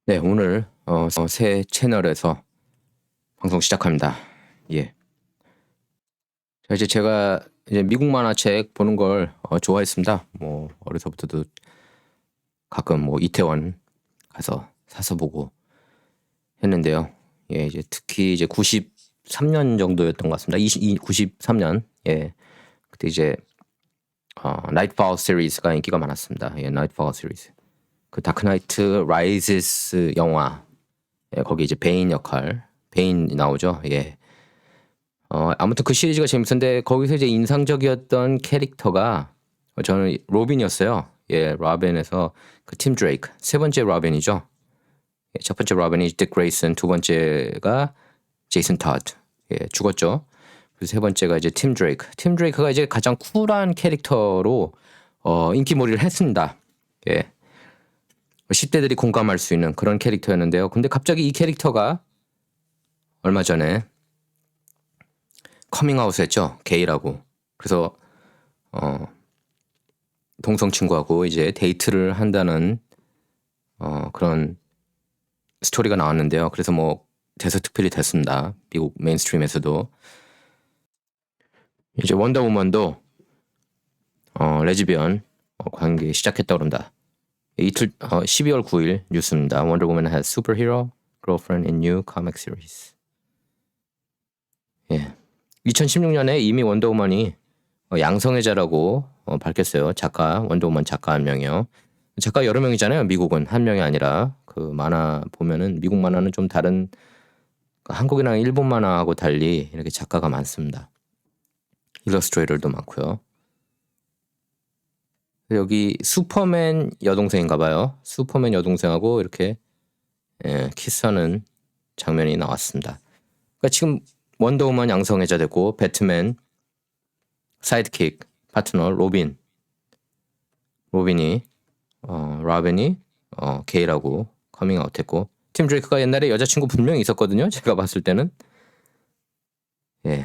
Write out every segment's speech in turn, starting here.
네, 오늘 새 채널에서 방송 시작합니다. 예. 자, 이제 제가 이제 미국 만화책 보는 걸 좋아했습니다. 뭐 어려서부터도 가끔 뭐 이태원 가서 사서 보고 했는데요. 예, 이제 특히 이제 93년 정도였던 것 같습니다. 93년. 예. 그때 이제 나이트팔 시리즈가 인기가 많았습니다. 예, 나이트팔 시리즈. 그 다크나이트 라이즈스 영화. 예, 거기 이제 베인 역할, 베인 나오죠. 예. 아무튼 그 시리즈가 재밌었는데 거기서 이제 인상적이었던 캐릭터가 저는 로빈이었어요. 예, 로빈에서 그 팀 드레이크. 세 번째 로빈이죠. 예, 첫 번째 로빈이 딕 그레이슨, 두 번째가 제이슨 토드. 예, 죽었죠. 그리고 세 번째가 이제 팀 드레이크. 팀 드레이크가 이제 가장 쿨한 캐릭터로 인기몰이를 했습니다. 예. 10대들이 공감할 수 있는 그런 캐릭터였는데요. 근데 갑자기 이 캐릭터가 얼마 전에 커밍아웃 했죠. 게이라고. 그래서 동성 친구하고 이제 데이트를 한다는 그런 스토리가 나왔는데요. 그래서 뭐 대서특필이 됐습니다. 미국 메인스트림에서도. 이제 원더우먼도 레즈비언 관계 시작했다고 그런다. 이틀 12월 9일 뉴스입니다. Wonder Woman has superhero girlfriend in new comic series. 예. 2016년에 이미 원더우먼이 양성애자라고 밝혔어요. 작가, 원더우먼 작가 한 명이요. 작가 여러 명이잖아요. 미국은 한 명이 아니라. 그 만화 보면은 미국 만화는 좀 다른, 한국이랑 일본 만화하고 달리 이렇게 작가가 많습니다. 일러스트레이터도 많고요. 여기 슈퍼맨 여동생인가 봐요. 슈퍼맨 여동생하고 이렇게 키스하는 장면이 나왔습니다. 그러니까 지금 원더우먼 양성애자 됐고, 배트맨 사이드킥 파트너 로빈이 게이라고 커밍아웃 했고, 팀 드레이크가 옛날에 여자친구 분명히 있었거든요. 제가 봤을 때는. 예.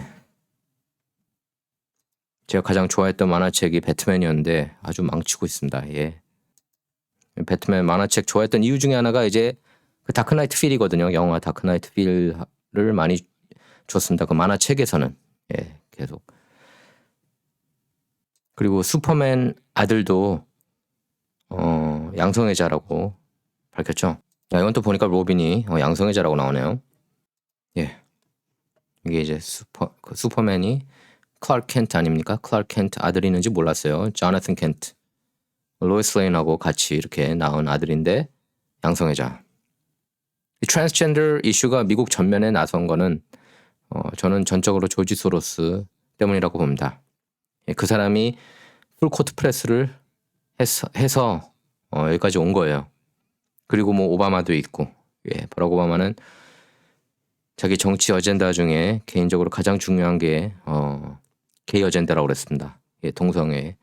제가 가장 좋아했던 만화책이 배트맨이었는데 아주 망치고 있습니다. 예. 배트맨 만화책 좋아했던 이유 중에 하나가 이제 그 다크나이트 필이거든요. 영화 다크나이트 필을 많이 줬습니다. 그 만화책에서는. 예, 계속. 그리고 슈퍼맨 아들도 양성애자라고 밝혔죠. 자, 이건 또 보니까 로빈이 양성애자라고 나오네요. 예. 이게 이제 슈퍼맨이 클라르크 켄트 아닙니까? 클라르크 켄트 아들이 있는지 몰랐어요. 조나슨 켄트. 로이스 레인하고 같이 이렇게 낳은 아들인데 양성애자. 이 트랜스젠더 이슈가 미국 전면에 나선 거는 저는 전적으로 조지 소로스 때문이라고 봅니다. 예, 그 사람이 풀코트 프레스를 해서 여기까지 온 거예요. 그리고 뭐 오바마도 있고, 예, 버락 오바마는 자기 정치 어젠다 중에 개인적으로 가장 중요한 게 게이 어젠다라고 그랬습니다. 예, 동성애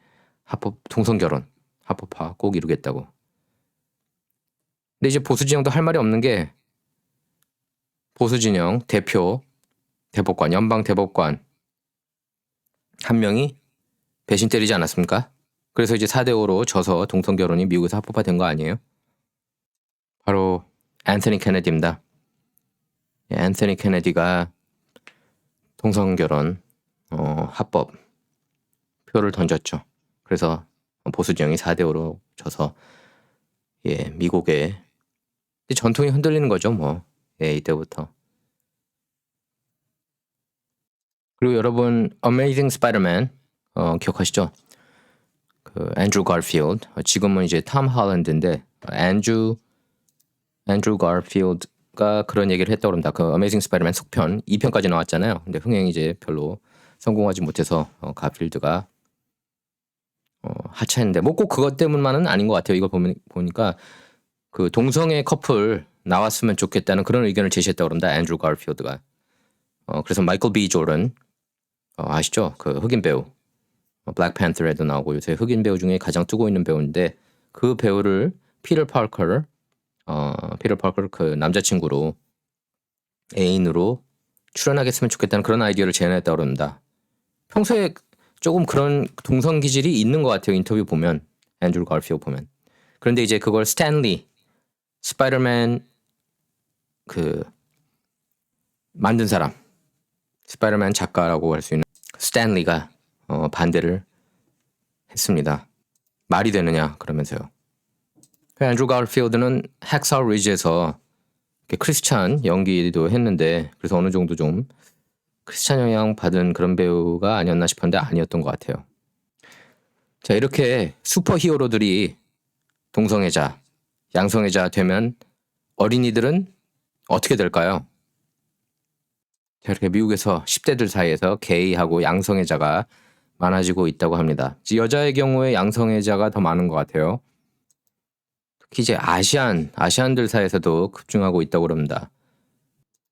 동성 결혼 합법화 꼭 이루겠다고. 근데 이제 보수 진영도 할 말이 없는 게, 보수 진영 대법관, 연방 대법관 한 명이 배신 때리지 않았습니까? 그래서 이제 4대5로 져서 동성 결혼이 미국에서 합법화된 거 아니에요? 바로 앤서니 케네디입니다. 예, 앤서니 케네디가 동성 결혼 합법 표를 던졌죠. 그래서 보수 진영이 4대5로 져서 예, 미국의 전통이 흔들리는 거죠, 뭐. 예, 이때부터. 그리고 여러분 어메이징 스파이더맨 기억하시죠? 그 앤드루 가필드, 지금은 이제 톰 할랜드인데 앤드루 가필드가 그런 얘기를 했다고 합니다. 그 어메이징 스파이더맨 속편 2편까지 나왔잖아요. 근데 흥행이 이제 별로 성공하지 못해서 가필드가 하차했는데, 뭐 꼭 그것 때문만은 아닌 것 같아요. 이걸 보니까 그 동성애 커플 나왔으면 좋겠다는 그런 의견을 제시했다고 합니다. 앤드루 가필드가. 그래서 마이클 B 조던 아시죠? 그 흑인 배우. 블랙팬서에도 나오고 요새 흑인 배우 중에 가장 뜨고 있는 배우인데, 그 배우를 피터 파커를 그 남자친구로, 애인으로 출연하게 했으면 좋겠다는 그런 아이디어를 제안했다고 합니다. 평소에 조금 그런 동성 기질이 있는 것 같아요. 인터뷰 보면, 앤드루 가필드 보면. 그런데 이제 그걸 스탠리 스파이더맨 그 만든 사람, 스파이더맨 작가라고 할 수 있는 스탠리가 반대를 했습니다. 말이 되느냐 그러면서요. 앤드루 가필드는 핵사 리지에서 크리스찬 연기도 했는데 그래서 어느 정도 좀 크리스찬 영향 받은 그런 배우가 아니었나 싶었는데 아니었던 것 같아요. 자, 이렇게 슈퍼 히어로들이 동성애자, 양성애자 되면 어린이들은 어떻게 될까요? 자, 이렇게 미국에서 10대들 사이에서 게이하고 양성애자가 많아지고 있다고 합니다. 여자의 경우에 양성애자가 더 많은 것 같아요. 특히 이제 아시안들 사이에서도 급증하고 있다고 합니다.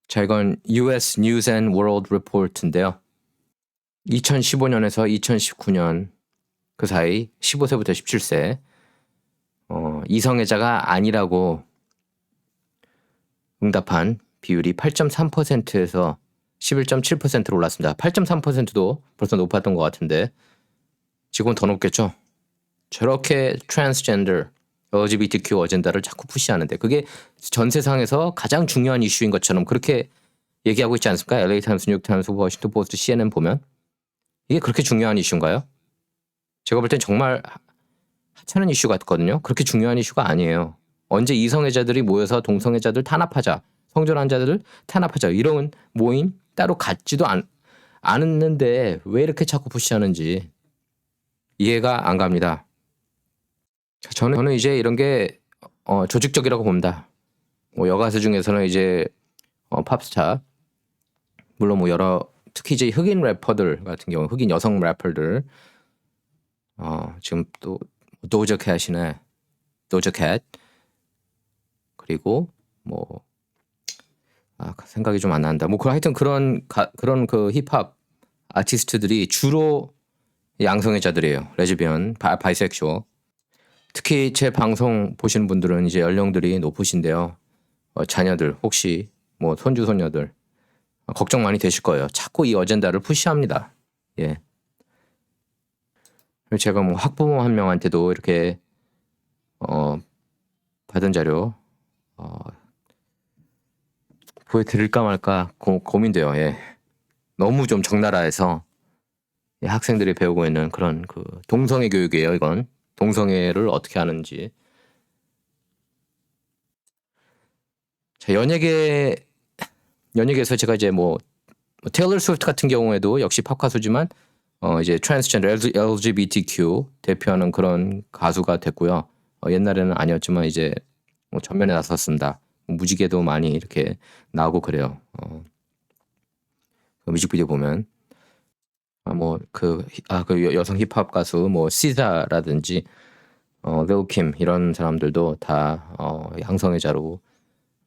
자, 이건 US News and World Report인데요. 2015년에서 2019년 그 사이 15세부터 17세 이성애자가 아니라고 응답한 비율이 8.3%에서 11.7%로 올랐습니다. 8.3%도 벌써 높았던 것 같은데 지금은 더 높겠죠? 저렇게 트랜스젠더, LGBTQ 어젠다를 자꾸 푸시하는데 그게 전 세상에서 가장 중요한 이슈인 것처럼 그렇게 얘기하고 있지 않습니까? LA 타임스, 뉴욕 타임스, 워싱턴 포스트, CNN 보면 이게 그렇게 중요한 이슈인가요? 제가 볼 땐 정말 하찮은 이슈 같거든요. 그렇게 중요한 이슈가 아니에요. 언제 이성애자들이 모여서 동성애자들 탄압하자, 성전환 자들을 탄압하자 이런 모임 따로 갖지도 않았는데 왜 이렇게 자꾸 푸시하는지 이해가 안 갑니다. 저는 이제 이런 게 조직적이라고 봅니다. 뭐 여가수 중에서는 이제 팝스타 물론 뭐 여러 특히 이제 흑인 래퍼들 같은 경우 흑인 여성 래퍼들 지금 또 도저캣이네 도저캣 그리고 뭐 생각이 좀 안 난다. 뭐 하여튼 그런 그 힙합 아티스트들이 주로 양성애자들이에요. 레즈비언, 바이섹슈얼. 특히 제 방송 보시는 분들은 이제 연령들이 높으신데요. 자녀들 혹시 뭐 손주 손녀들 걱정 많이 되실 거예요. 자꾸 이 어젠다를 푸시합니다. 예. 제가 뭐 학부모 한 명한테도 이렇게 받은 자료 보여드릴까 말까 고민돼요. 예. 너무 좀 적나라해서 학생들이 배우고 있는 그런 그 동성애 교육이에요. 이건 동성애를 어떻게 하는지. 자, 연예계에서 제가 이제 뭐 테일러 스위프트 같은 경우에도 역시 팝 가수지만 이제 트랜스젠더 LGBTQ 대표하는 그런 가수가 됐고요. 옛날에는 아니었지만 이제 뭐 전면에 나섰습니다. 무지개도 많이 이렇게 나오고 그래요. 그 뮤직비디오 보면 그 여성 힙합 가수 뭐 시자라든지 릴킴 이런 사람들도 다 양성애자로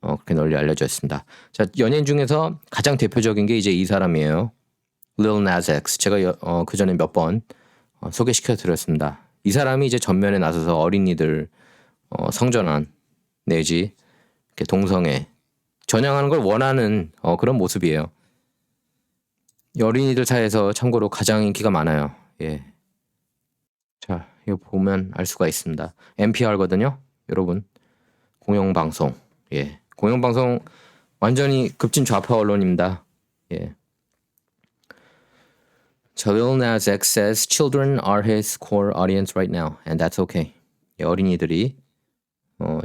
그렇게 널리 알려져 있습니다. 자, 연예인 중에서 가장 대표적인 게 이제 이 사람이에요. Lil Nas X. 제가 그 전에 몇 번 소개시켜 드렸습니다. 이 사람이 이제 전면에 나서서 어린이들 성전환 내지 이렇게 동성애 전향하는 걸 원하는 그런 모습이에요. 어린이들 사이에서 참고로 가장 인기가 많아요. 예. 자, 이거 보면 알 수가 있습니다. NPR거든요, 여러분. 공영방송. 예. 공영방송 완전히 급진 좌파 언론입니다. 예. Lil Nas X says children are his core audience right now, and that's okay. 예, 어린이들이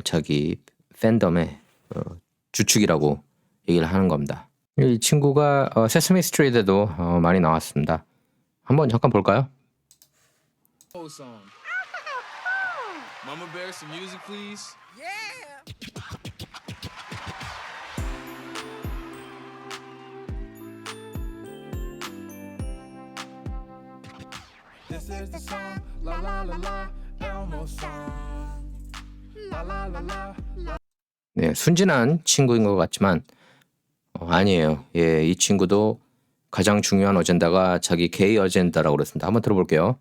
자기 팬덤의 주축이라고 얘기를 하는 겁니다. 이 친구가 세스미 스트리트에도 많이 나왔습니다. 한번 잠깐 볼까요? Mama Bear, some music, please. Yeah. This is the song, la la la la, Elmo song, la la la la. 네, 순진한 친구인 것 같지만 아니에요. 예, 이 친구도 가장 중요한 어젠다가 자기 게이 어젠다라고 그랬습니다. 한번 들어볼게요.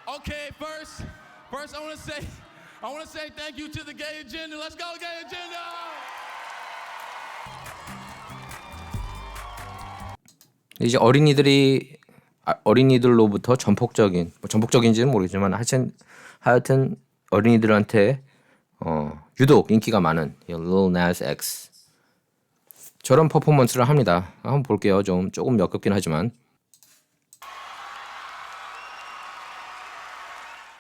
Okay, first I want to say thank you to the gay agenda. Let's go, gay agenda. 이제 어린이들이 어린이들로부터 전폭적인지는 모르겠지만 하여튼 어린이들한테 유독 인기가 많은 이 Lil Nas X 저런 퍼포먼스를 합니다. 한번 볼게요. 조금 역겹긴 하지만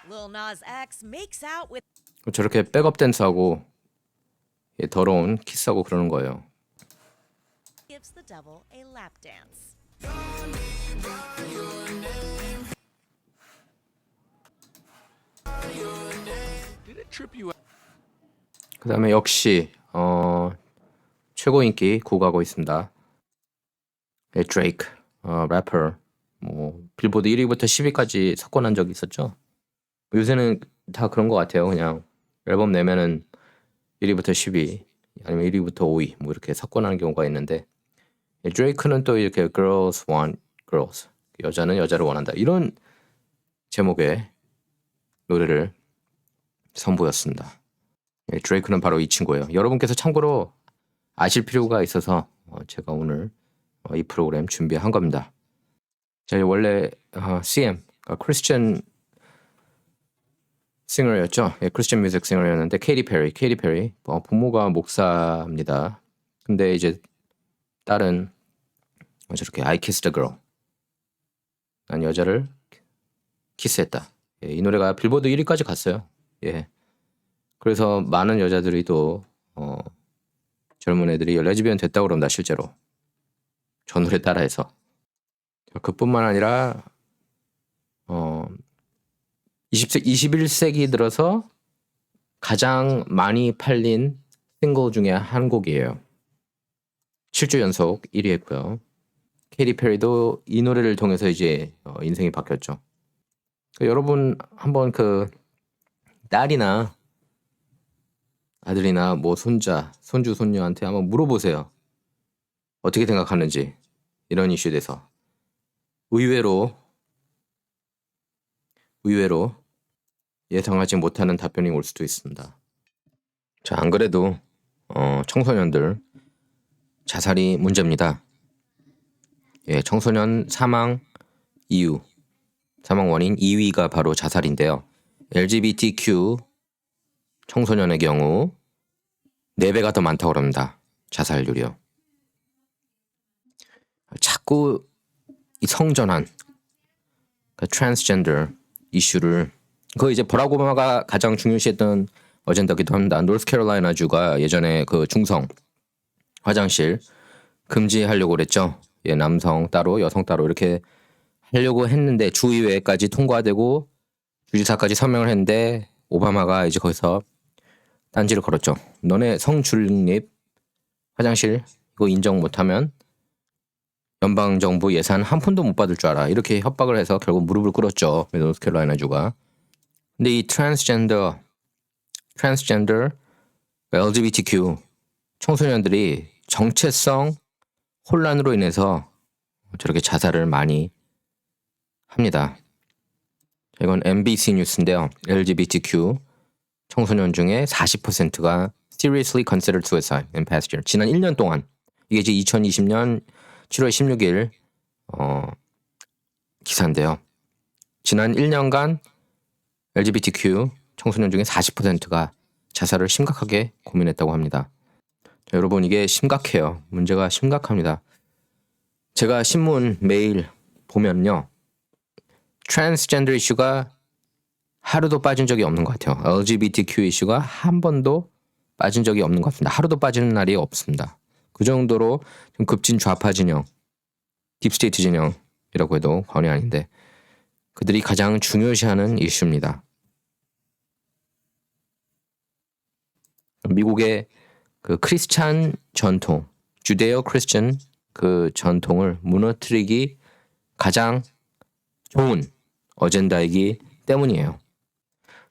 Lil Nas X makes out with 저렇게 백업 댄스하고 더러운 키스하고 그러는 거예요. gives the devil a lap dance. Did it trip you out? 그 다음에 역시 최고 인기 구가하고 있습니다. 드레이크 래퍼 빌보드 1위부터 10위까지 석권한 적이 있었죠. 요새는 다 그런 것 같아요. 그냥 앨범 내면은 1위부터 10위 아니면 1위부터 5위 뭐 이렇게 석권하는 경우가 있는데 드레이크는 또 이렇게 girls want girls 여자는 여자를 원한다 이런 제목의 노래를 선보였습니다. 드레이크는 바로 이 친구예요. 여러분께서 참고로 아실 필요가 있어서 제가 오늘 이 프로그램 준비한 겁니다. 자, 원래 CM 크리스천 싱어였죠. 크리스천 뮤직 싱어였는데 케이티 페리 부모가 목사입니다. 근데 이제 딸은 저렇게 I kissed a girl 난 여자를 키스했다. 이 노래가 빌보드 1위까지 갔어요. 그래서 많은 여자들이 또 젊은 애들이 레즈비언 됐다고 그럽니다. 실제로 저 노래 따라해서 그뿐만 아니라 21세기 들어서 가장 많이 팔린 싱글 중에 한 곡이에요. 7주 연속 1위 했고요. 케이티 페리도 이 노래를 통해서 이제 인생이 바뀌었죠. 여러분 한번 그 딸이나 아들이나 뭐 손자, 손주, 손녀한테 한번 물어보세요. 어떻게 생각하는지 이런 이슈에 대해서 의외로 예상하지 못하는 답변이 올 수도 있습니다. 자, 안 그래도 청소년들 자살이 문제입니다. 청소년 사망 원인 2위가 바로 자살인데요. LGBTQ 청소년의 경우 4배가 더 많다고 합니다. 자살률이요. 자꾸 이 성전환, 트랜스젠더 이슈를 그거 이제 버락 오바마가 가장 중요시했던 어젠다기도 합니다. 노스캐롤라이나주가 예전에 그 중성 화장실 금지하려고 그랬죠. 남성 따로 여성 따로 이렇게 하려고 했는데 주의회까지 통과되고 주지사까지 서명을 했는데 오바마가 이제 거기서 딴지를 걸었죠. 너네 성중립 화장실 이거 인정 못하면 연방정부 예산 한 푼도 못 받을 줄 알아. 이렇게 협박을 해서 결국 무릎을 꿇었죠. 노스캐롤라이나주가. 근데 이 트랜스젠더 LGBTQ 청소년들이 정체성 혼란으로 인해서 저렇게 자살을 많이 합니다. 이건 MBC 뉴스인데요. LGBTQ 청소년 중에 40%가 seriously considered suicide in past year. 지난 1년 동안 이게 이제 2020년 7월 16일 기사인데요. 지난 1년간 LGBTQ 청소년 중에 40%가 자살을 심각하게 고민했다고 합니다. 자, 여러분 이게 심각해요. 문제가 심각합니다. 제가 신문 매일 보면요. 트랜스젠더 이슈가 하루도 빠진 적이 없는 것 같아요. LGBTQ 이슈가 한 번도 빠진 적이 없는 것 같습니다. 하루도 빠지는 날이 없습니다. 그 정도로 좀 급진 좌파 진영, 딥스테이트 진영이라고 해도 과언이 아닌데 그들이 가장 중요시하는 이슈입니다. 미국의 그 크리스찬 전통, 주데오 크리스천 그 전통을 무너뜨리기 가장 좋은 어젠다이기 때문이에요.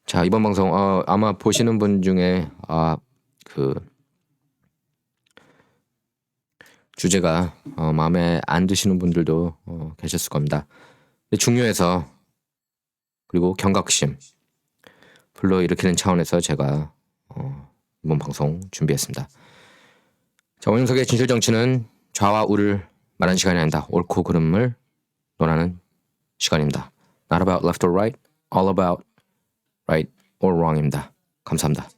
자, 이번 방송 아마 보시는 분 중에 그 주제가 마음에 안 드시는 분들도 계셨을 겁니다. 근데 중요해서 그리고 경각심 불러일으키는 차원에서 제가 이번 방송 준비했습니다. 자, 원영석의 진실정치는 좌와 우를 말하는 시간이 아니다. 옳고 그름을 논하는 시간입니다. Not about left or right, all about right or wrong입니다. 감사합니다.